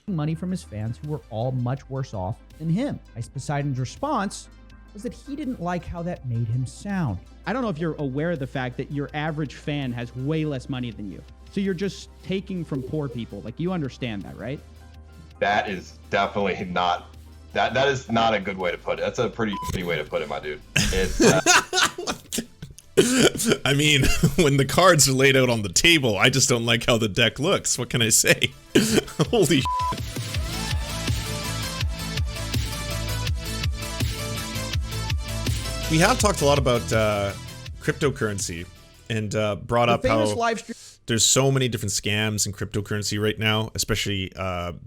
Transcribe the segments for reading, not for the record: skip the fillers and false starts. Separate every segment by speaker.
Speaker 1: money from his fans who were all much worse off than him. Ice Poseidon's response was that he didn't like how that made him sound.
Speaker 2: I don't know if you're aware of the fact that your average fan has way less money than you. So you're just taking from poor people. Like, you understand that, right?
Speaker 3: That is definitely not, that is not a good way to put it. That's a pretty shitty way to put it, my dude. It's,
Speaker 4: I mean, when the cards are laid out on the table, I just don't like how the deck looks. What can I say? Holy shit. We have talked a lot about cryptocurrency and brought up how there's so many different scams in cryptocurrency right now, especially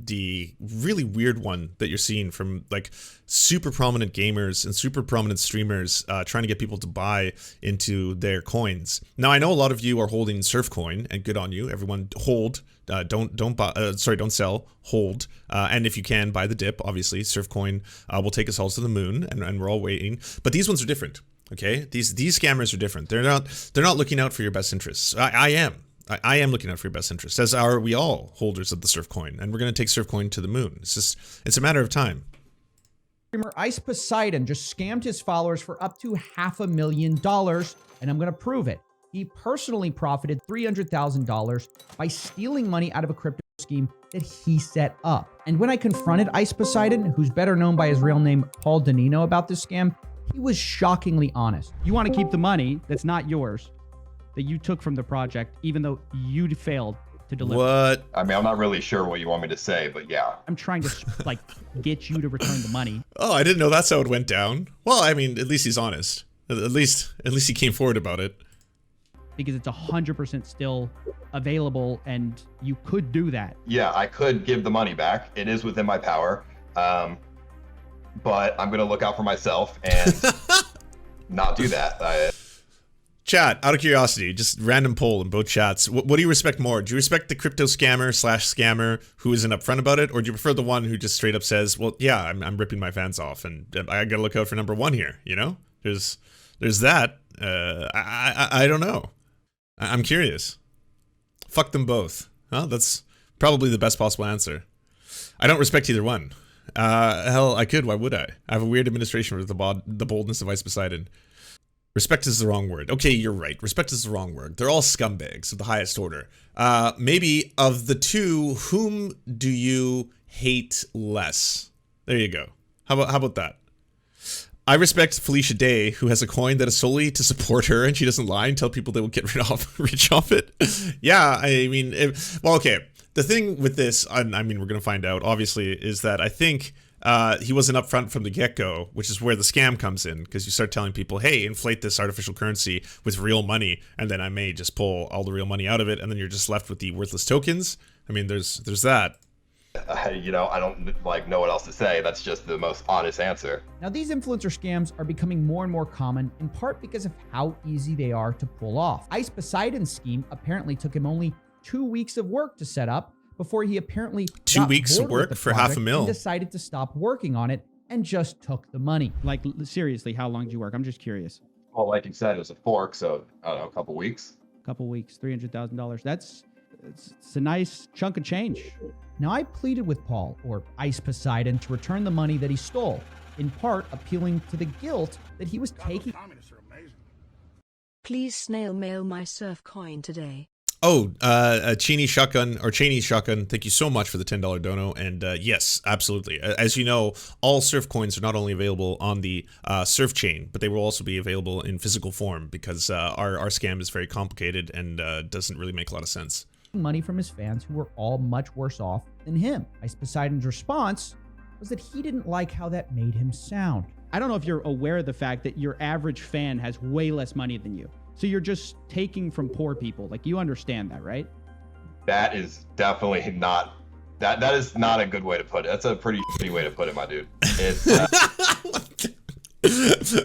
Speaker 4: the really weird one that you're seeing from like super prominent gamers and super prominent streamers trying to get people to buy into their coins. Now, I know a lot of you are holding Serf coin, and good on you. Everyone hold. Don't buy. Don't sell. Hold. And if you can, buy the dip. Obviously, Serf coin will take us all to the moon, and we're all waiting. But these ones are different. Okay, these scammers are different. They're not looking out for your best interests. I am looking out for your best interests, as are we all holders of the Serf coin, and we're going to take Serf coin to the moon. It's a matter of time.
Speaker 1: Streamer Ice Poseidon just scammed his followers for up to $500,000, and I'm going to prove it. He personally profited $300,000 by stealing money out of a crypto scheme that he set up. And when I confronted Ice Poseidon, who's better known by his real name, Paul Danino, about this scam, he was shockingly honest.
Speaker 2: You want to keep the money that's not yours, that you took from the project, even though you failed to deliver.
Speaker 4: What?
Speaker 3: I mean, I'm not really sure what you want me to say, but yeah.
Speaker 2: I'm trying to like get you to return the money.
Speaker 4: Oh, I didn't know that's how it went down. Well, I mean, at least he's honest. At least he came forward about it.
Speaker 2: Because it's 100% still available, and you could do that.
Speaker 3: Yeah, I could give the money back. It is within my power. But I'm going to look out for myself and not do that.
Speaker 4: Chat, out of curiosity, just random poll in both chats. What do you respect more? Do you respect the crypto scammer/scammer who isn't upfront about it? Or do you prefer the one who just straight up says, well, yeah, I'm ripping my fans off, and I got to look out for number one here, you know? There's that. I don't know. I'm curious. Fuck them both. Well, that's probably the best possible answer. I don't respect either one. Hell, I could. Why would I? I have a weird administration with the boldness of Ice Poseidon. Respect is the wrong word. Okay, you're right. Respect is the wrong word. They're all scumbags of the highest order. Maybe of the two, whom do you hate less? There you go. How about that? I respect Felicia Day, who has a coin that is solely to support her, and she doesn't lie and tell people they will get rich off it. Yeah, I mean, well, okay. The thing with this, I mean, we're going to find out, obviously, is that I think he wasn't upfront from the get-go, which is where the scam comes in, because you start telling people, hey, inflate this artificial currency with real money, and then I may just pull all the real money out of it, and then you're just left with the worthless tokens. I mean, there's that.
Speaker 3: You know, I don't know what else to say. That's just the most honest answer.
Speaker 1: Now, these influencer scams are becoming more and more common, in part because of how easy they are to pull off. Ice Poseidon's scheme apparently took him only 2 weeks of work to set up before he apparently
Speaker 4: 2 weeks of work for $500,000
Speaker 1: and decided to stop working on it and just took the money.
Speaker 2: Like, seriously, how long did you work? I'm just curious.
Speaker 3: Well, like you said, it was a fork, so I don't know, a couple weeks.
Speaker 2: Couple weeks, $300,000. It's a nice chunk of change.
Speaker 1: Now, I pleaded with Paul, or Ice Poseidon, to return the money that he stole, in part appealing to the guilt that he was taking.
Speaker 5: Please snail mail my Serf coin today.
Speaker 4: Oh, Cheney Shotgun, or Cheney Shotgun, thank you so much for the $10 dono. And yes, absolutely. As you know, all Serf coins are not only available on the Serf chain, but they will also be available in physical form, because our scam is very complicated and doesn't really make a lot of sense.
Speaker 1: Money from his fans who were all much worse off than him. Ice Poseidon's response was that he didn't like how that made him sound.
Speaker 2: I don't know if you're aware of the fact that your average fan has way less money than you. So you're just taking from poor people. Like, you understand that, right?
Speaker 3: That is definitely not, that is not a good way to put it. That's a pretty shitty way to put it, my dude. It's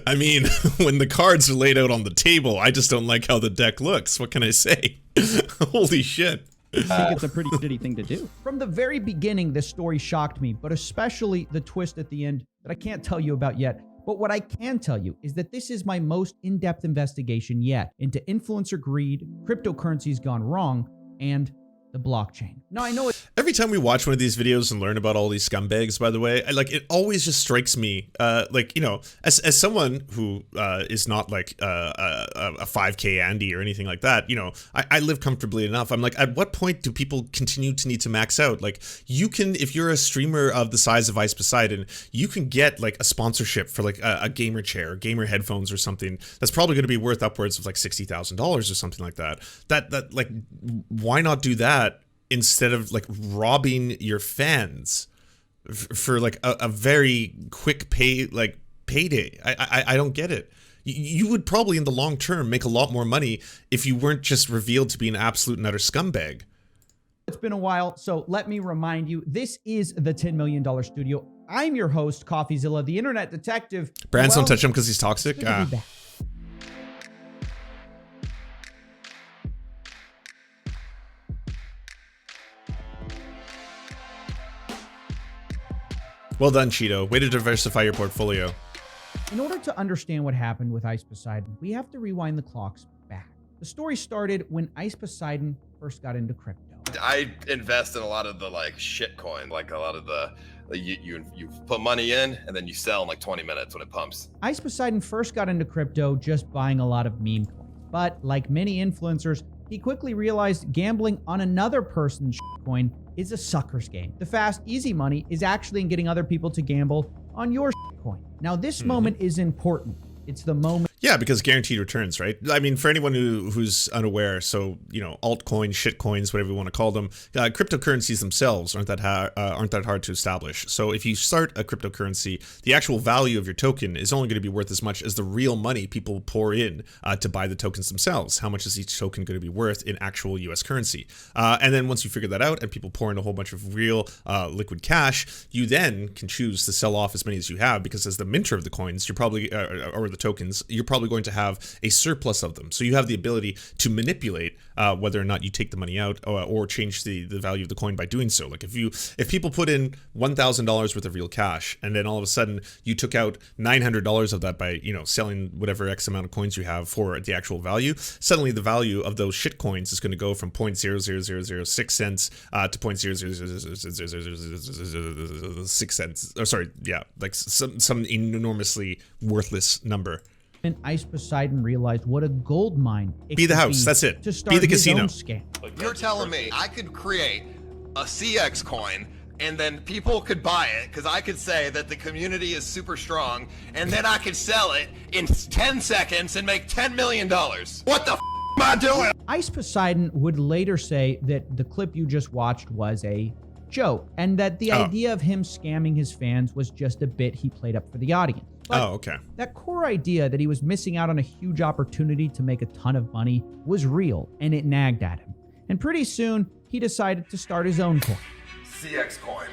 Speaker 4: I mean, when the cards are laid out on the table, I just don't like how the deck looks. What can I say? Holy shit.
Speaker 2: I think it's a pretty shitty thing to do.
Speaker 1: From the very beginning, this story shocked me, but especially the twist at the end that I can't tell you about yet. But what I can tell you is that this is my most in-depth investigation yet into influencer greed, cryptocurrencies gone wrong, and the blockchain. Now, I know it.
Speaker 4: Every time we watch one of these videos and learn about all these scumbags, by the way, it always just strikes me, as someone who is not like a 5K Andy or anything like that, I live comfortably enough. I'm like, at what point do people continue to need to max out? Like, you can, if you're a streamer of the size of Ice Poseidon, you can get like a sponsorship for like a gamer chair, gamer headphones or something that's probably going to be worth upwards of like $60,000 or something like that. That like, why not do that instead of like robbing your fans for like a very quick payday? I don't get it. You would probably in the long term make a lot more money if you weren't just revealed to be an absolute and utter scumbag.
Speaker 1: It's been a while, so let me remind you, this is the $10 Million Studio. I'm your host, Coffeezilla, the internet detective.
Speaker 4: Brands don't touch him because he's toxic.
Speaker 1: Good to be back.
Speaker 4: Well done, Cheeto. Way to diversify your portfolio.
Speaker 1: In order to understand what happened with Ice Poseidon, we have to rewind the clocks back. The story started when Ice Poseidon first got into crypto.
Speaker 6: I invest in a lot of the like shit coin, like a lot of the you put money in and then you sell in like 20 minutes when it pumps.
Speaker 1: Ice Poseidon first got into crypto just buying a lot of meme coins. But like many influencers, he quickly realized gambling on another person's coin is a sucker's game. The fast, easy money is actually in getting other people to gamble on your coin. Now, this moment is important. It's the moment.
Speaker 4: Yeah, because guaranteed returns, right? I mean, for anyone who's unaware, so, altcoins, shit coins, whatever you want to call them, cryptocurrencies themselves aren't that hard to establish. So if you start a cryptocurrency, the actual value of your token is only going to be worth as much as the real money people pour in to buy the tokens themselves. How much is each token going to be worth in actual US currency? And then once you figure that out and people pour in a whole bunch of real liquid cash, you then can choose to sell off as many as you have, because as the minter of the coins, you're probably, or the tokens, you're probably going to have a surplus of them. So you have the ability to manipulate whether or not you take the money out or change the value of the coin by doing so. Like if people put in $1,000 worth of real cash and then all of a sudden you took out $900 of that by, selling whatever X amount of coins you have for the actual value, suddenly the value of those shit coins is going to go from 0.00006 cents to 0.00006 cents. Or sorry, yeah, like some enormously worthless number.
Speaker 1: And Ice Poseidon realized what a gold mine it
Speaker 4: be the
Speaker 1: could
Speaker 4: house.
Speaker 1: be
Speaker 4: That's it.
Speaker 1: To start
Speaker 4: be the
Speaker 1: his
Speaker 4: casino.
Speaker 1: Own scam.
Speaker 6: You're telling me I could create a CX coin and then people could buy it because I could say that the community is super strong, and then I could sell it in 10 seconds and make $10 million. What the am I doing?
Speaker 1: Ice Poseidon would later say that the clip you just watched was a joke, and that the idea of him scamming his fans was just a bit he played up for the audience. But
Speaker 4: okay.
Speaker 1: That core idea that he was missing out on a huge opportunity to make a ton of money was real, and it nagged at him. And pretty soon, he decided to start his own coin.
Speaker 6: CX coin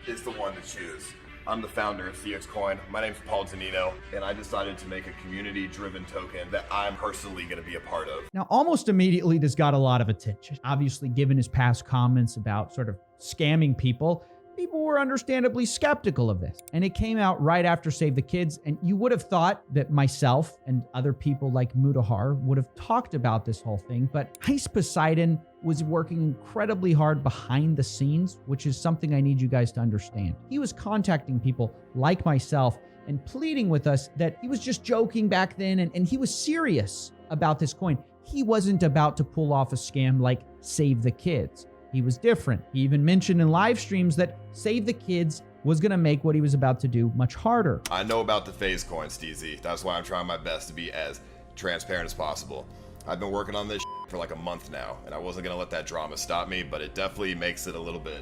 Speaker 6: is the one to choose. I'm the founder of CX Coin. My name's Paul Zanino, and I decided to make a community-driven token that I'm personally going to be a part of.
Speaker 1: Now, almost immediately, this got a lot of attention. Obviously, given his past comments about sort of scamming people were understandably skeptical of this. And it came out right after Save the Kids, and you would have thought that myself and other people like Mutahar would have talked about this whole thing, but Ice Poseidon was working incredibly hard behind the scenes, which is something I need you guys to understand. He was contacting people like myself and pleading with us that he was just joking back then, and he was serious about this coin. He wasn't about to pull off a scam like Save the Kids. He was different. He even mentioned in live streams that Save the Kids was going to make what he was about to do much harder.
Speaker 6: I know about the phase coin, Steezy. That's why I'm trying my best to be as transparent as possible. I've been working on this for like a month now, and I wasn't going to let that drama stop me, but it definitely makes it a little bit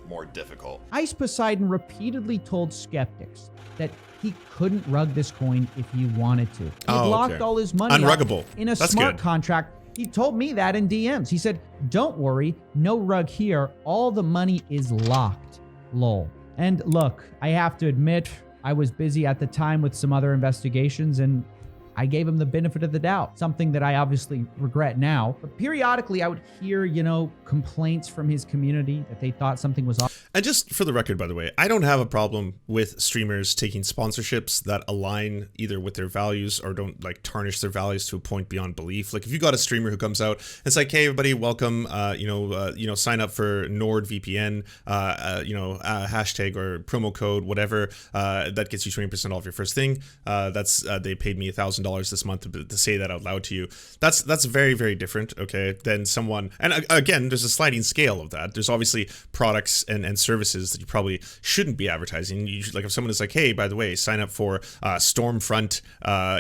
Speaker 6: more difficult.
Speaker 1: Ice Poseidon repeatedly told skeptics that he couldn't rug this coin if he wanted to. He locked all his money
Speaker 4: Unruggable.
Speaker 1: in a
Speaker 4: That's
Speaker 1: smart
Speaker 4: good.
Speaker 1: contract. He told me that in DMs. He said, "Don't worry, no rug here. All the money is locked." Lol. And look, I have to admit, I was busy at the time with some other investigations, and I gave him the benefit of the doubt, something that I obviously regret now. But periodically, I would hear, complaints from his community that they thought something was off.
Speaker 4: And just for the record, by the way, I don't have a problem with streamers taking sponsorships that align either with their values or don't like tarnish their values to a point beyond belief. Like if you got a streamer who comes out and it's like, hey everybody, welcome, sign up for NordVPN, hashtag or promo code, whatever, that gets you 20% off your first thing. They paid me $1,000 this month to say that out loud to you. That's very, very different, okay, than someone, and again, there's a sliding scale of that. There's obviously products and services that you probably shouldn't be advertising. You should, like if someone is like, hey, by the way, sign up for Stormfront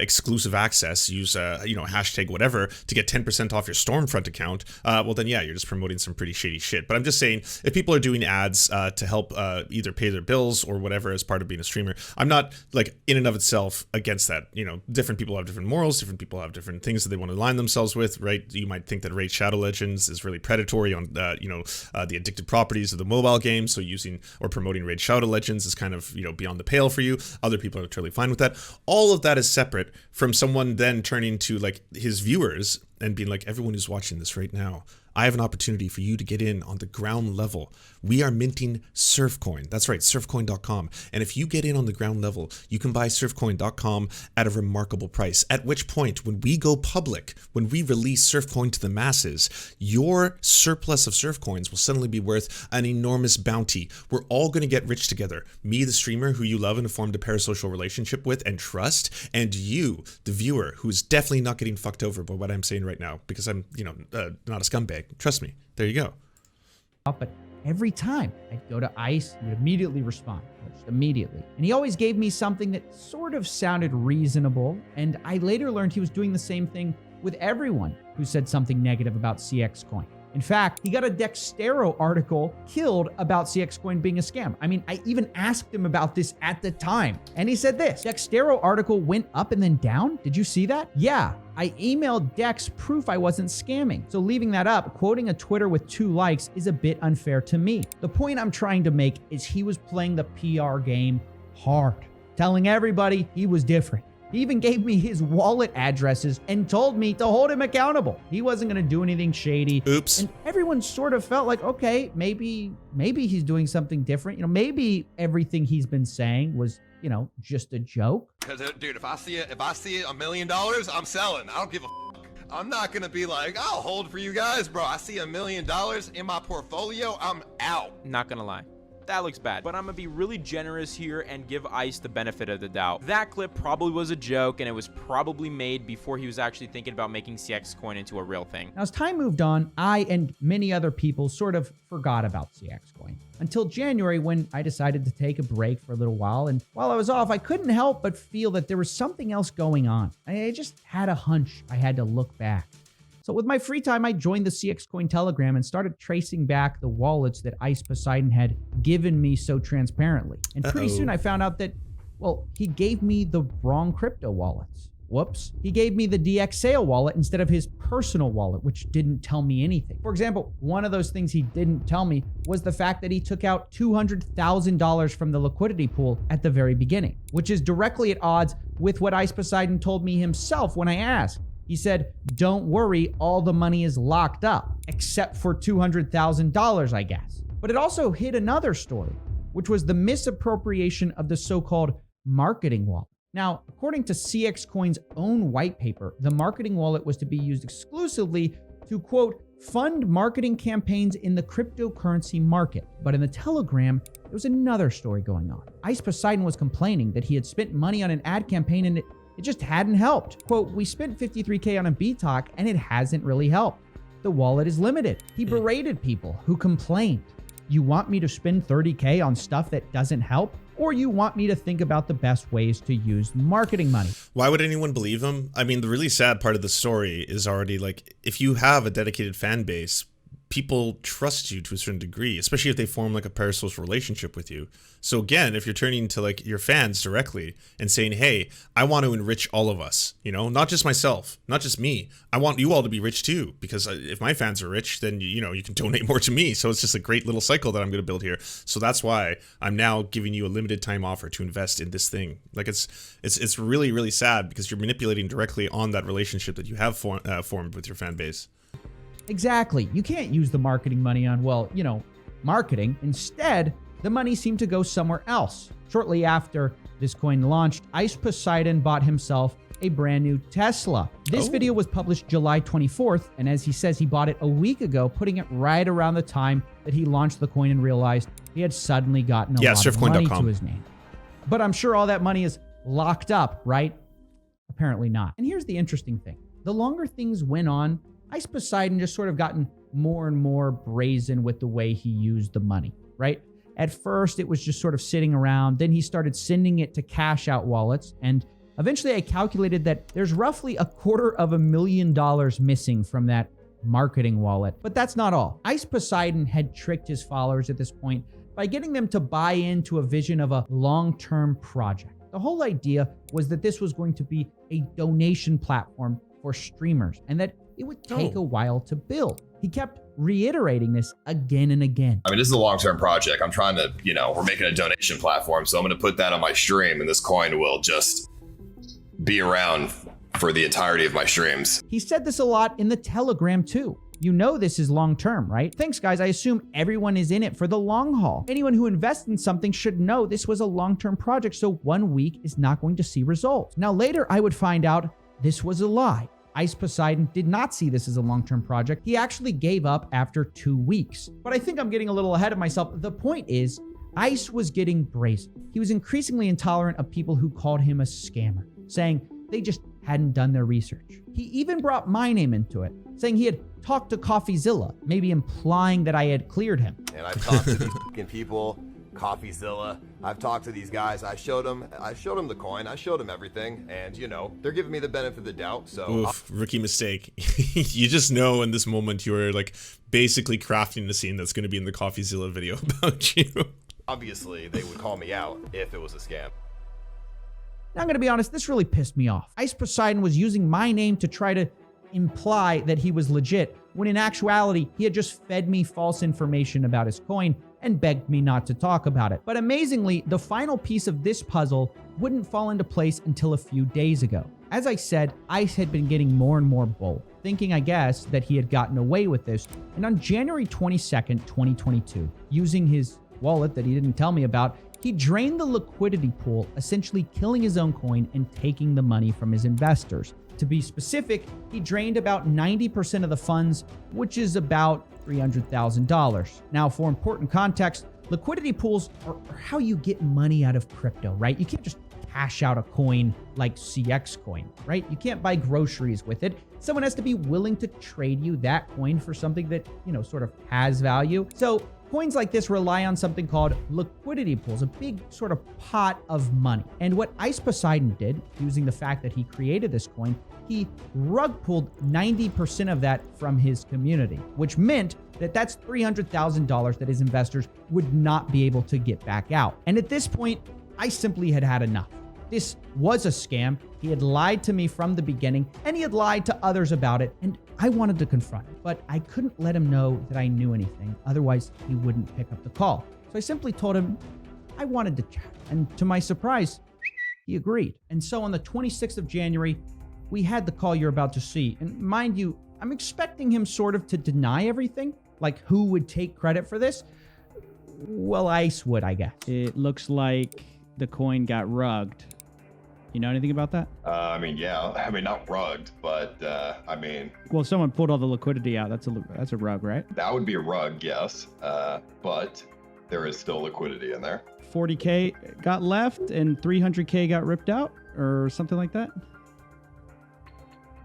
Speaker 4: exclusive access, use hashtag whatever to get 10% off your Stormfront account, well then yeah, you're just promoting some pretty shady shit. But I'm just saying, if people are doing ads to help either pay their bills or whatever as part of being a streamer, I'm not like in and of itself against that. Different people have different morals, different people have different things that they want to align themselves with, right? You might think that Raid Shadow Legends is really predatory on the addictive properties of the mobile game, so using or promoting Raid Shadow Legends is kind of beyond the pale for you. Other people are totally fine with that. All of that is separate from someone then turning to like his viewers and being like, everyone who's watching this right now, I have an opportunity for you to get in on the ground level. We are minting Surfcoin. That's right, surfcoin.com. And if you get in on the ground level, you can buy surfcoin.com at a remarkable price. At which point, when we go public, when we release Surfcoin to the masses, your surplus of Surfcoins will suddenly be worth an enormous bounty. We're all going to get rich together. Me, the streamer who you love and have formed a parasocial relationship with and trust, and you, the viewer, who is definitely not getting fucked over by what I'm saying right now, because I'm, not a scumbag. Trust me. There you go.
Speaker 1: But every time I'd go to ICE, he would immediately respond, just immediately. And he always gave me something that sort of sounded reasonable. And I later learned he was doing the same thing with everyone who said something negative about CX Coin. In fact, he got a Dextero article killed about CX Coin being a scam. I mean, I even asked him about this at the time, and he said this: Dextero article went up and then down. Did you see that? Yeah. I emailed Dex proof I wasn't scamming. So leaving that up, quoting a Twitter with 2 likes is a bit unfair to me. The point I'm trying to make is he was playing the PR game hard, telling everybody he was different. He even gave me his wallet addresses and told me to hold him accountable. He wasn't going to do anything shady.
Speaker 4: Oops.
Speaker 1: And everyone sort of felt like, okay, maybe he's doing something different. Maybe everything he's been saying was, just a joke.
Speaker 6: Because, dude, if I see $1 million, I'm selling. I don't give a fuck. I'm not gonna be like, I'll hold for you guys, bro. I see $1 million in my portfolio, I'm out.
Speaker 7: Not gonna lie, that looks bad, but I'm gonna be really generous here and give ICE the benefit of the doubt. That clip probably was a joke, and it was probably made before he was actually thinking about making CX Coin into a real thing.
Speaker 1: Now, as time moved on, I and many other people sort of forgot about CX Coin until January, when I decided to take a break for a little while. And while I was off, I couldn't help but feel that there was something else going on. I just had a hunch I had to look back. So with my free time, I joined the CX Coin Telegram and started tracing back the wallets that ICE Poseidon had given me so transparently. And pretty soon I found out that, well, he gave me the wrong crypto wallets. Whoops. He gave me the DX Sale wallet instead of his personal wallet, which didn't tell me anything. For example, one of those things he didn't tell me was the fact that he took out $200,000 from the liquidity pool at the very beginning, which is directly at odds with what ICE Poseidon told me himself when I asked. He said, don't worry, all the money is locked up, except for $200,000, I guess. But it also hid another story, which was the misappropriation of the so-called marketing wallet. Now, according to CX Coin's own white paper, the marketing wallet was to be used exclusively to, quote, fund marketing campaigns in the cryptocurrency market. But in the Telegram, there was another story going on. ICE Poseidon was complaining that he had spent money on an ad campaign and it just hadn't helped. Quote, we spent $53K on a BTOC and it hasn't really helped. The wallet is limited. He berated people who complained. You want me to spend $30K on stuff that doesn't help? Or you want me to think about the best ways to use marketing money?
Speaker 4: Why would anyone believe him? I mean, the really sad part of the story is already like, if you have a dedicated fan base, people trust you to a certain degree, especially if they form like a parasocial relationship with you. So again, if you're turning to like your fans directly and saying, hey, I want to enrich all of us, not just myself, not just me. I want you all to be rich too, because if my fans are rich, then, you can donate more to me. So it's just a great little cycle that I'm going to build here. So that's why I'm now giving you a limited time offer to invest in this thing. Like it's really, really sad because you're manipulating directly on that relationship that you have formed with your fan base.
Speaker 1: Exactly. You can't use the marketing money on, well, marketing. Instead, the money seemed to go somewhere else. Shortly after this coin launched, Ice Poseidon bought himself a brand new Tesla. This video was published July 24th, and as he says, he bought it a week ago, putting it right around the time that he launched the coin and realized he had suddenly gotten a lot of money to his name. But I'm sure all that money is locked up, right? Apparently not. And here's the interesting thing. The longer things went on, Ice Poseidon just sort of gotten more and more brazen with the way he used the money, right? At first, it was just sort of sitting around. Then he started sending it to cash out wallets. And eventually I calculated that there's roughly $250,000 missing from that marketing wallet. But that's not all. Ice Poseidon had tricked his followers at this point by getting them to buy into a vision of a long-term project. The whole idea was that this was going to be a donation platform for streamers and that it would take a while to build. He kept reiterating this again and again.
Speaker 6: I mean, this is a long-term project. I'm trying to, we're making a donation platform, so I'm going to put that on my stream, and this coin will just be around for the entirety of my streams.
Speaker 1: He said this a lot in the Telegram too. You know this is long-term, right? Thanks, guys. I assume everyone is in it for the long haul. Anyone who invests in something should know this was a long-term project, so 1 week is not going to see results. Now, later, I would find out this was a lie. Ice Poseidon did not see this as a long-term project. He actually gave up after 2 weeks. But I think I'm getting a little ahead of myself. The point is, Ice was getting brazen. He was increasingly intolerant of people who called him a scammer, saying they just hadn't done their research. He even brought my name into it, saying he had talked to CoffeeZilla, maybe implying that I had cleared him.
Speaker 6: And I've talked to these fucking people, CoffeeZilla. I've talked to these guys. I showed them the coin. I showed them everything, and they're giving me the benefit of the doubt. So,
Speaker 4: oof, rookie mistake. You just know in this moment you're like basically crafting the scene that's going to be in the CoffeeZilla video about you.
Speaker 6: Obviously, they would call me out if it was a scam.
Speaker 1: Now, I'm going to be honest, this really pissed me off. Ice Poseidon was using my name to try to imply that he was legit, when in actuality, he had just fed me false information about his coin and begged me not to talk about it. But amazingly, the final piece of this puzzle wouldn't fall into place until a few days ago. As I said, Ice had been getting more and more bold, thinking, I guess, that he had gotten away with this. And on January 22nd, 2022, using his wallet that he didn't tell me about, he drained the liquidity pool, essentially killing his own coin and taking the money from his investors. To be specific, he drained about 90% of the funds, which is about $300,000. Now, for important context, liquidity pools are how you get money out of crypto, right? You can't just cash out a coin like CX coin, right? You can't buy groceries with it. Someone has to be willing to trade you that coin for something that, sort of has value. So coins like this rely on something called liquidity pools, a big sort of pot of money. And what Ice Poseidon did, using the fact that he created this coin, he rug pulled 90% of that from his community, which meant that that's $300,000 that his investors would not be able to get back out. And at this point, I simply had had enough. This was a scam. He had lied to me from the beginning, and he had lied to others about it, and I wanted to confront him, but I couldn't let him know that I knew anything. Otherwise, he wouldn't pick up the call. So I simply told him I wanted to chat, and to my surprise, he agreed. And so on the 26th of January, we had the call you're about to see. And mind you, I'm expecting him sort of to deny everything, like who would take credit for this? Well, Ice would, I guess.
Speaker 2: It looks like the coin got rugged. You know anything about that?
Speaker 3: Yeah. Not rugged, but
Speaker 2: Well, someone pulled all the liquidity out. That's a rug, right?
Speaker 3: that would be a rug, yes. But there is still liquidity in there.
Speaker 2: 40K got left and 300K got ripped out or something like that?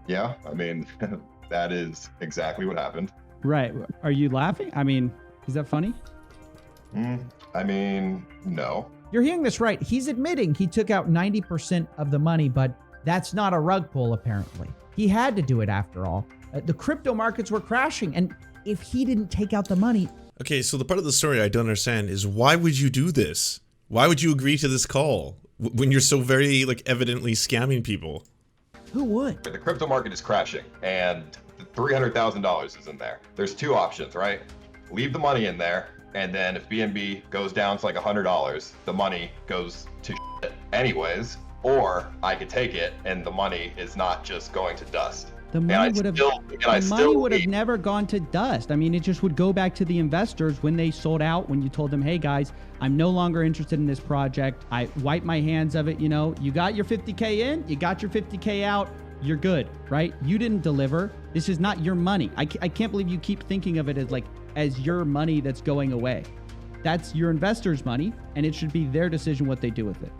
Speaker 3: Yeah, that is exactly what happened.
Speaker 2: Right. Are you laughing? Is that funny?
Speaker 3: No.
Speaker 1: You're hearing this right. He's admitting he took out 90% of the money, but that's not a rug pull, apparently. He had to do it after all. The crypto markets were crashing, and if he didn't take out the money...
Speaker 4: Okay, so the part of the story I don't understand is why would you do this? Why would you agree to this call when you're so very, evidently scamming people?
Speaker 1: Who would?
Speaker 3: The crypto market is crashing, and $300,000 is in there. There's two options, right? Leave the money in there, and then if BNB goes down to $100, the money goes to shit anyways, or I could take it and the money is not just going to dust.
Speaker 2: The
Speaker 3: And I
Speaker 2: money would have
Speaker 3: still, and I
Speaker 2: the money
Speaker 3: still
Speaker 2: would have
Speaker 3: need-
Speaker 2: never gone to dust. I mean, it just would go back to the investors when they sold out, when you told them, hey guys, I'm no longer interested in this project. I wipe my hands of it. You know, you got your 50K in, you got your 50K out, you're good, right? You didn't deliver. This is not your money. I can't believe you keep thinking of it as like, as your money that's going away. That's your investors' money, and it should be their decision what they do with it.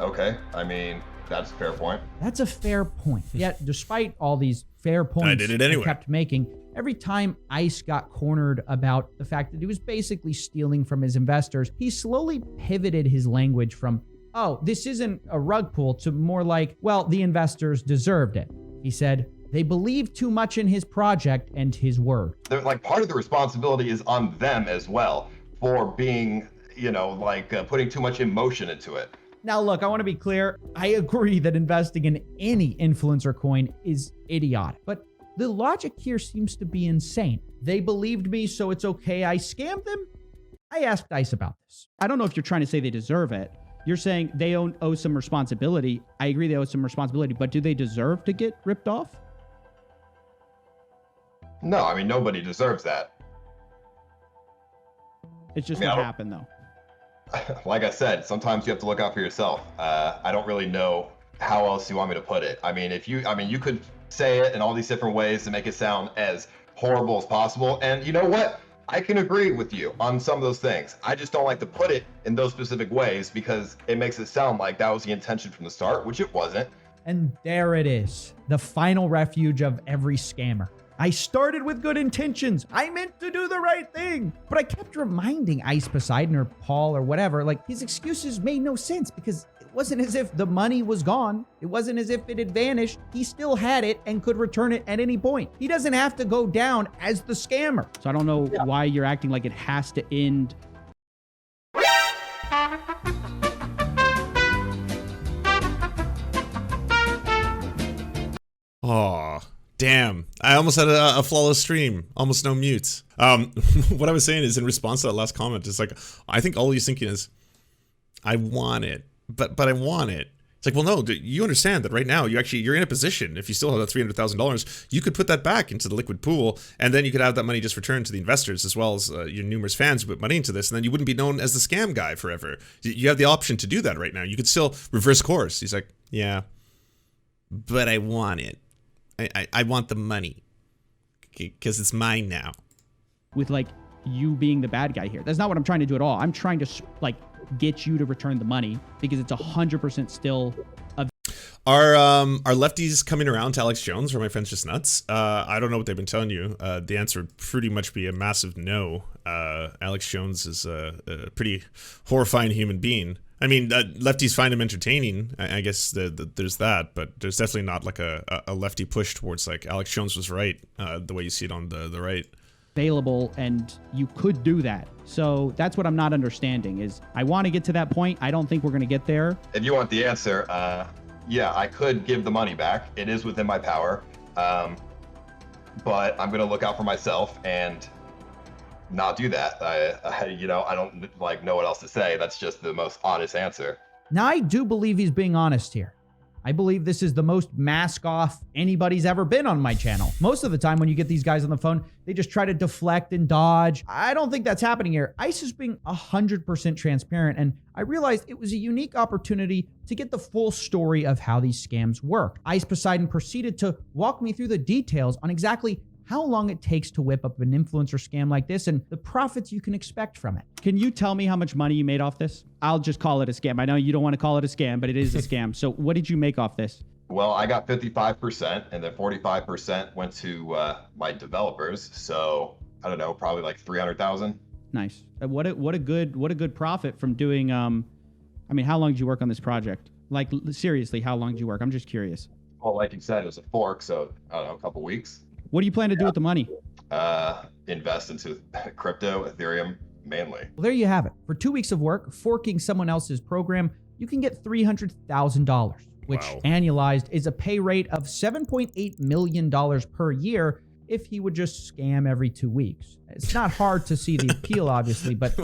Speaker 3: Okay, I mean, that's a fair point.
Speaker 1: That's a fair point. Yet, despite all these fair points
Speaker 4: I did it anyway.
Speaker 1: he kept making, every time ICE got cornered about the fact that he was basically stealing from his investors, he slowly pivoted his language from, oh, this isn't a rug pull, to more like, well, the investors deserved it. He said, they believed too much in his project and his word.
Speaker 3: They're, like, part of the responsibility is on them as well for being, you know, like putting too much emotion into it.
Speaker 1: Now, look, I want to be clear. I agree that investing in any influencer coin is idiotic, but the logic here seems to be insane. They believed me, so it's okay I scammed them? I asked ICE about this.
Speaker 2: I don't know if you're trying to say they deserve it. You're saying they owe some responsibility. I agree they owe some responsibility, but do they deserve to get ripped off?
Speaker 3: No, I mean, nobody deserves that.
Speaker 2: It's just
Speaker 3: I mean,
Speaker 2: what
Speaker 3: I don't-
Speaker 2: happened, though.
Speaker 3: Like I said, sometimes you have to look out for yourself. I don't really know how else you want me to put it. I mean, you could say it in all these different ways to make it sound as horrible as possible. And you know what? I can agree with you on some of those things. I just don't like to put it in those specific ways because it makes it sound like that was the intention from the start, which it wasn't.
Speaker 1: And there it is, the final refuge of every scammer. I started with good intentions. I meant to do the right thing. But I kept reminding ICE Poseidon or Paul or whatever, like his excuses made no sense because it wasn't as if the money was gone. It wasn't as if it had vanished. He still had it and could return it at any point. He doesn't have to go down as the scammer.
Speaker 2: So I don't know why you're acting like it has to end.
Speaker 4: Oh, damn. I almost had a flawless stream. Almost no mutes. What I was saying is in response to that last comment, it's like, I think all he's thinking is, I want it, but I want it. It's like, well, no, you understand that right now you're in a position, if you still have that $300,000, you could put that back into the liquid pool, and then you could have that money just returned to the investors as well as your numerous fans who put money into this, and then you wouldn't be known as the scam guy forever. You have the option to do that right now. You could still reverse course. He's like, yeah, but I want it. I want the money because it's mine now.
Speaker 2: With like you being the bad guy here. That's not what I'm trying to do at all. I'm trying to like get you to return the money because it's 100% still a.
Speaker 4: Are lefties coming around to Alex Jones, or are my friends just nuts? I don't know what they've been telling you. The answer would pretty much be a massive no. Alex Jones is a pretty horrifying human being. I mean, lefties find him entertaining. I guess there's that, but there's definitely not like a lefty push towards like Alex Jones was right, the way you see it on the right.
Speaker 2: Available, and you could do that. So that's what I'm not understanding is I want to get to that point. I don't think we're going to get there.
Speaker 3: If you want the answer, yeah, I could give the money back. It is within my power. But I'm going to look out for myself and not do that. I don't like know what else to say. That's just the most honest answer.
Speaker 1: Now, I do believe he's being honest here. I believe this is the most mask off anybody's ever been on my channel. Most of the time when you get these guys on the phone, they just try to deflect and dodge. I don't think that's happening here. ICE is being 100% transparent, and I realized it was a unique opportunity to get the full story of how these scams work. ICE Poseidon proceeded to walk me through the details on exactly how long it takes to whip up an influencer scam like this and the profits you can expect from it.
Speaker 2: Can you tell me how much money you made off this? I'll just call it a scam. I know you don't want to call it a scam, but it is a scam. So what did you make off this?
Speaker 3: Well, I got 55%, and then 45% went to my developers. So I don't know, probably like 300,000.
Speaker 2: Nice. What a good profit from doing. I mean, how long did you work on this project? Like seriously, how long did you work? I'm just curious.
Speaker 3: Well, like you said, it was a fork, so I don't know, a couple weeks.
Speaker 2: What do you plan to do with the money?
Speaker 3: Invest into crypto, Ethereum mainly.
Speaker 1: Well, there you have it. For 2 weeks of work, forking someone else's program, you can get $300,000, which
Speaker 4: Wow.
Speaker 1: annualized is a pay rate of $7.8 million per year if he would just scam every 2 weeks. It's not hard to see the appeal, obviously, but,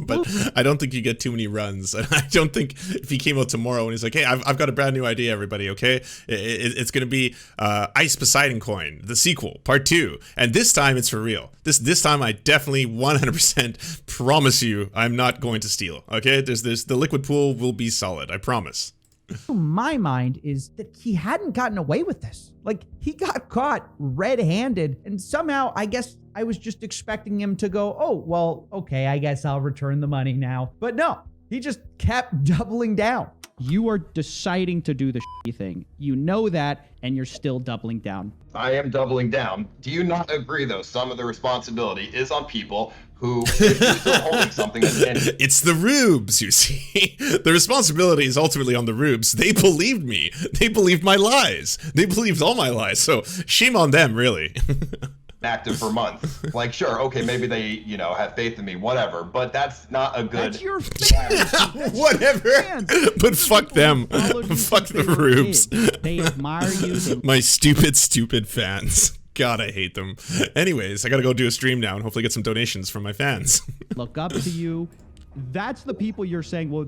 Speaker 4: But I don't think you get too many runs. I don't think if he came out tomorrow and he's like, hey, I've got a brand new idea, everybody, okay? It's going to be Ice Poseidon Coin, the sequel, part 2. And this time it's for real. This time I definitely 100% promise you I'm not going to steal, okay? The liquid pool will be solid, I promise.
Speaker 1: my mind is that he hadn't gotten away with this. Like, he got caught red-handed, and somehow I guess I was just expecting him to go, oh, well, okay, I guess I'll return the money now. But no, he just kept doubling down.
Speaker 2: You are deciding to do the shitty thing. You know that, and you're still doubling down.
Speaker 3: I am doubling down. Do you not agree, though, some of the responsibility is on people who, if you're still holding something that's in
Speaker 4: It's the rubes, you see. The responsibility is ultimately on the rubes. They believed me. They believed my lies. They believed all my lies. So shame on them, really.
Speaker 3: active for months. Like, sure, okay, maybe they, you know, have faith in me, whatever, but that's not a good...
Speaker 1: That's your fans.
Speaker 4: Whatever. But fuck them. Fuck the rubes.
Speaker 2: They admire you.
Speaker 4: My stupid fans. God, I hate them. Anyways, I gotta go do a stream now and hopefully get some donations from my fans.
Speaker 2: Look up to you. That's the people you're saying, well,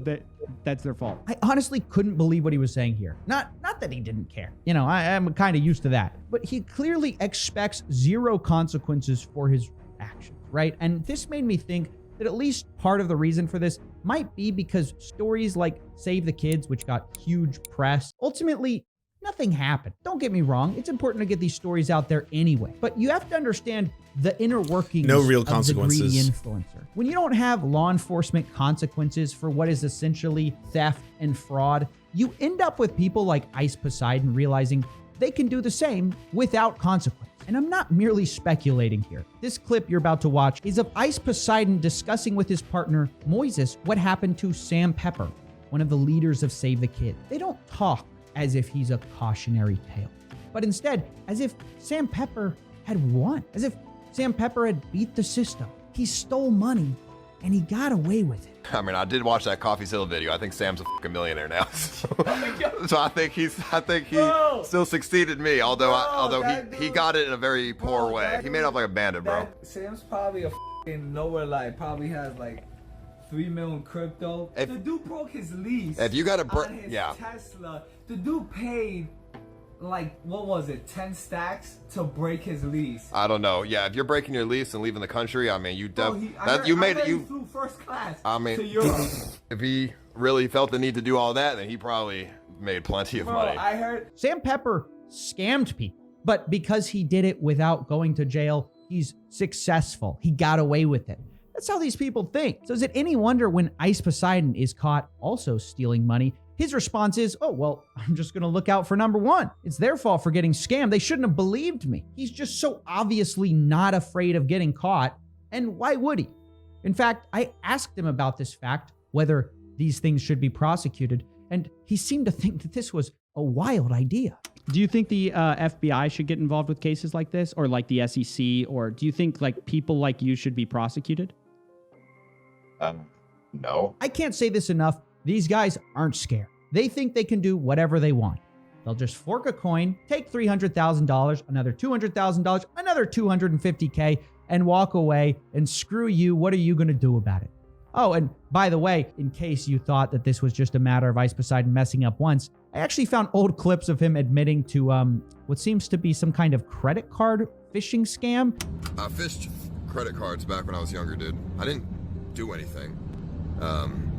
Speaker 2: that's their fault.
Speaker 1: I honestly couldn't believe what he was saying here. Not that he didn't care. You know, I'm kind of used to that. But he clearly expects zero consequences for his actions, right? And this made me think that at least part of the reason for this might be because stories like Save the Kids, which got huge press, ultimately nothing happened. Don't get me wrong. It's important to get these stories out there anyway. But you have to understand the inner workings
Speaker 4: No real
Speaker 1: of
Speaker 4: consequences.
Speaker 1: the greedy influencer. When you don't have law enforcement consequences for what is essentially theft and fraud, you end up with people like Ice Poseidon realizing they can do the same without consequence. And I'm not merely speculating here. This clip you're about to watch is of Ice Poseidon discussing with his partner, Moises, what happened to Sam Pepper, one of the leaders of Save the Kid. They don't talk as if he's a cautionary tale, but instead as if Sam Pepper had won, as if Sam Pepper had beat the system. He stole money and he got away with it.
Speaker 6: I mean, I did watch that CoffeeZilla video. I think Sam's a fucking millionaire now. So I think he still succeeded me. Although he got it in a very poor way. He made up like a bandit, bro.
Speaker 8: Sam's probably a fucking lower life. Probably has like 3 million crypto. The dude broke his lease.
Speaker 6: If you got a
Speaker 8: on his Tesla, the dude paid like, what was it, 10 stacks to break his lease.
Speaker 6: I don't know. Yeah, if you're breaking your lease and leaving the country, I mean, you
Speaker 8: he flew first class to Europe.
Speaker 6: If he really felt the need to do all that, then he probably made plenty of money.
Speaker 8: I heard
Speaker 1: Sam Pepper scammed people, but because he did it without going to jail, he's successful. He got away with it. That's how these people think. So is it any wonder when Ice Poseidon is caught also stealing money, his response is, oh, well, I'm just going to look out for number one. It's their fault for getting scammed. They shouldn't have believed me. He's just so obviously not afraid of getting caught. And why would he? In fact, I asked him about this fact, whether these things should be prosecuted, and he seemed to think that this was a wild idea.
Speaker 2: Do you think the FBI should get involved with cases like this, or like the SEC, or do you think like people like you should be prosecuted?
Speaker 3: No.
Speaker 1: I can't say this enough. These guys aren't scared. They think they can do whatever they want. They'll just fork a coin, take $300,000, another $200,000, another $250K, and walk away, and screw you. What are you going to do about it? Oh, and by the way, in case you thought that this was just a matter of Ice Poseidon messing up once, I actually found old clips of him admitting to what seems to be some kind of credit card phishing scam.
Speaker 6: I fished credit cards back when I was younger, dude. I didn't do anything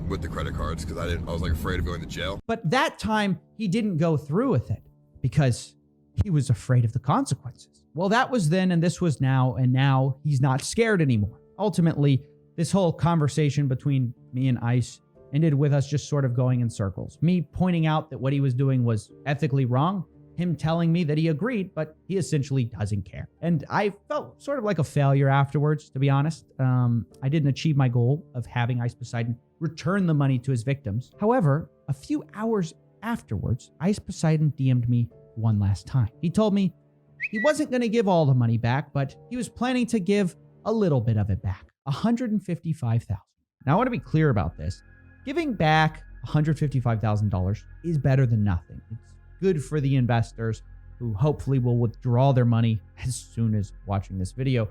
Speaker 6: with the credit cards because I was like afraid of going to jail.
Speaker 1: But that time he didn't go through with it because he was afraid of the consequences. Well, that was then and this was now, and now he's not scared anymore. Ultimately, this whole conversation between me and Ice ended with us just sort of going in circles. Me pointing out that what he was doing was ethically wrong, him telling me that he agreed, but he essentially doesn't care. And I felt sort of like a failure afterwards, to be honest. I didn't achieve my goal of having Ice Poseidon return the money to his victims. However, a few hours afterwards, Ice Poseidon DM'd me one last time. He told me he wasn't going to give all the money back, but he was planning to give a little bit of it back, $155,000. Now, I want to be clear about this. Giving back $155,000 is better than nothing. It's good for the investors. who hopefully will withdraw their money as soon as watching this video.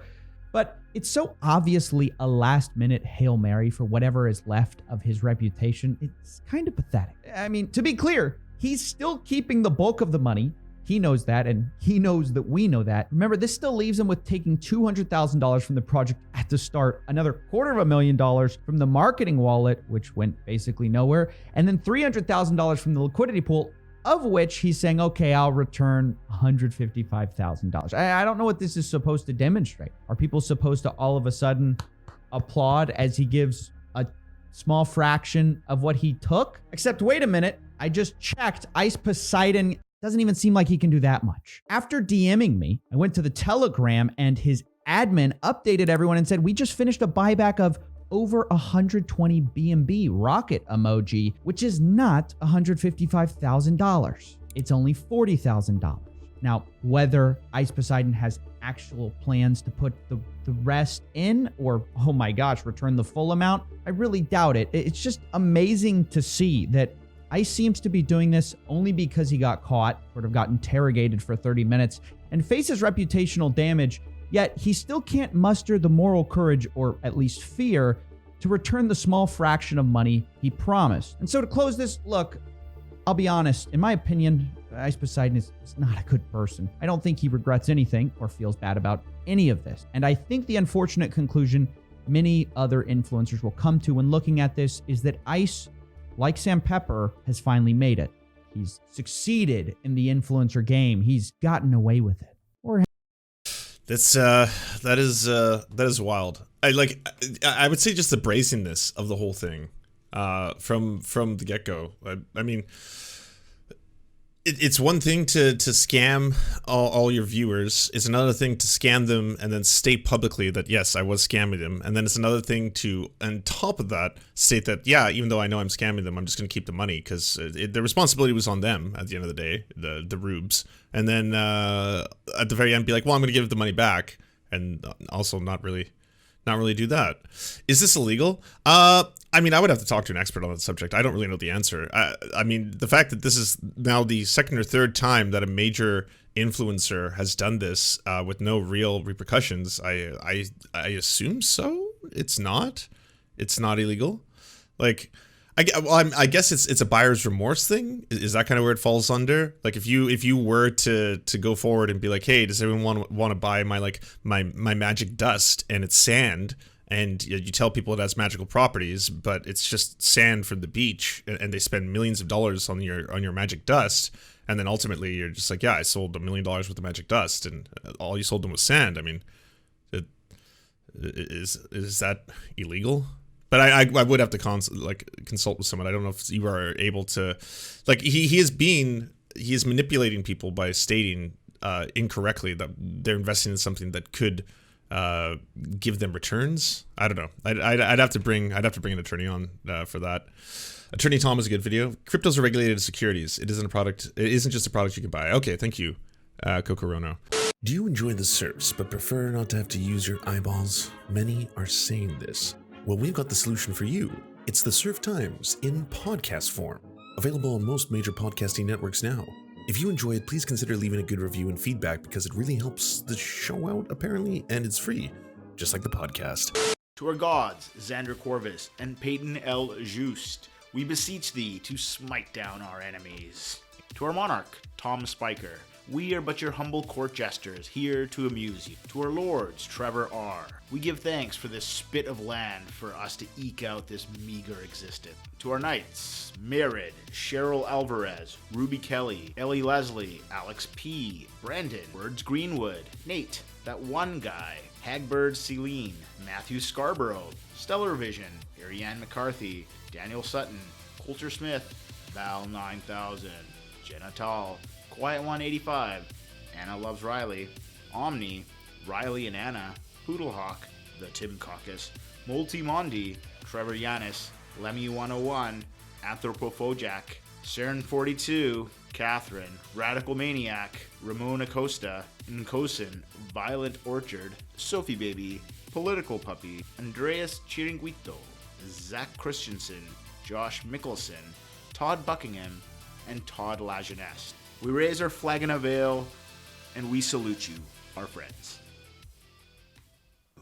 Speaker 1: But it's so obviously a last-minute Hail Mary for whatever is left of his reputation. It's kind of pathetic. I mean, to be clear, he's still keeping the bulk of the money. He knows that, and he knows that we know that. Remember, this still leaves him with taking $200,000 from the project at the start, another $250,000 from the marketing wallet, which went basically nowhere, and then $300,000 from the liquidity pool, of which he's saying, okay, I'll return $155,000. I don't know what this is supposed to demonstrate. Are people supposed to all of a sudden applaud as he gives a small fraction of what he took? Except, wait a minute, I just checked. Ice Poseidon doesn't even seem like he can do that much. After DMing me, I went to the Telegram and his admin updated everyone and said, we just finished a buyback of over 120 BNB rocket emoji, which is not $155,000. It's only $40,000. Now, whether Ice Poseidon has actual plans to put the rest in or, oh my gosh, return the full amount, I really doubt it. It's just amazing to see that Ice seems to be doing this only because he got caught, sort of got interrogated for 30 minutes, and faces reputational damage, yet he still can't muster the moral courage, or at least fear, to return the small fraction of money he promised. And so to close this, look, I'll be honest, in my opinion, Ice Poseidon is not a good person. I don't think he regrets anything or feels bad about any of this. And I think the unfortunate conclusion many other influencers will come to when looking at this is that Ice, like Sam Pepper, has finally made it. He's succeeded in the influencer game. He's gotten away with it. Or
Speaker 4: that is wild. I would say just the brazenness of the whole thing, from the get-go. I mean, it's one thing to scam all your viewers. It's another thing to scam them and then state publicly that, yes, I was scamming them. And then it's another thing to, on top of that, state that, yeah, even though I know I'm scamming them, I'm just going to keep the money because the responsibility was on them at the end of the day, the rubes. And then at the very end, be like, well, I'm going to give the money back. And also not really do that. Is this illegal? I mean, I would have to talk to an expert on that subject. I don't really know the answer. I mean, the fact that this is now the second or third time that a major influencer has done this with no real repercussions, I assume so. It's not illegal. Like, I guess it's a buyer's remorse thing. Is that kind of where it falls under? Like, if you were to go forward and be like, hey, does everyone want to buy my magic dust and it's sand? And you tell people it has magical properties, but it's just sand from the beach, and they spend millions of dollars on your magic dust, and then ultimately you're just like, yeah, I sold $1 million worth of magic dust, and all you sold them was sand. I mean, is that illegal? But I would have to consult with someone. I don't know if you are able to, like, he is manipulating people by stating incorrectly that they're investing in something that could give them returns. I don't know. I'd have to bring an attorney on for that. Attorney Tom is a good video. Cryptos are regulated as securities. It isn't a product. It isn't just a product you can buy. Okay, thank you, Kokorono.
Speaker 9: Do you enjoy the Serfs but prefer not to have to use your eyeballs? Many are saying this. Well, we've got the solution for you. It's the Serf Times in podcast form, available on most major podcasting networks now. If you enjoy it, please consider leaving a good review and feedback because it really helps the show out, apparently, and it's free, just like the podcast.
Speaker 10: To our gods, Xander Corvus and Peyton L. Just, we beseech thee to smite down our enemies. To our monarch, Tom Spiker, we are but your humble court jesters, here to amuse you. To our lords, Trevor R., we give thanks for this spit of land for us to eke out this meager existence. To our knights, Merid, Cheryl Alvarez, Ruby Kelly, Ellie Leslie, Alex P., Brandon, Words Greenwood, Nate, that one guy, Hagbird Celine, Matthew Scarborough, Stellar Vision, Ariane McCarthy, Daniel Sutton, Coulter Smith, Val 9000, Jenna Tall, Quiet 185, Anna Loves Riley, Omni, Riley and Anna, Poodlehawk, The Tim Caucus, Multi Mondi, Trevor Yanis, Lemmy 101, Anthropophojack, Cern 42, Catherine, Radical Maniac, Ramon Acosta, Nkosin, Violent Orchard, Sophie Baby, Political Puppy, Andreas Chiringuito, Zach Christensen, Josh Mickelson, Todd Buckingham, and Todd Lajeunesse. We raise our flag in a veil, and we salute you, our friends.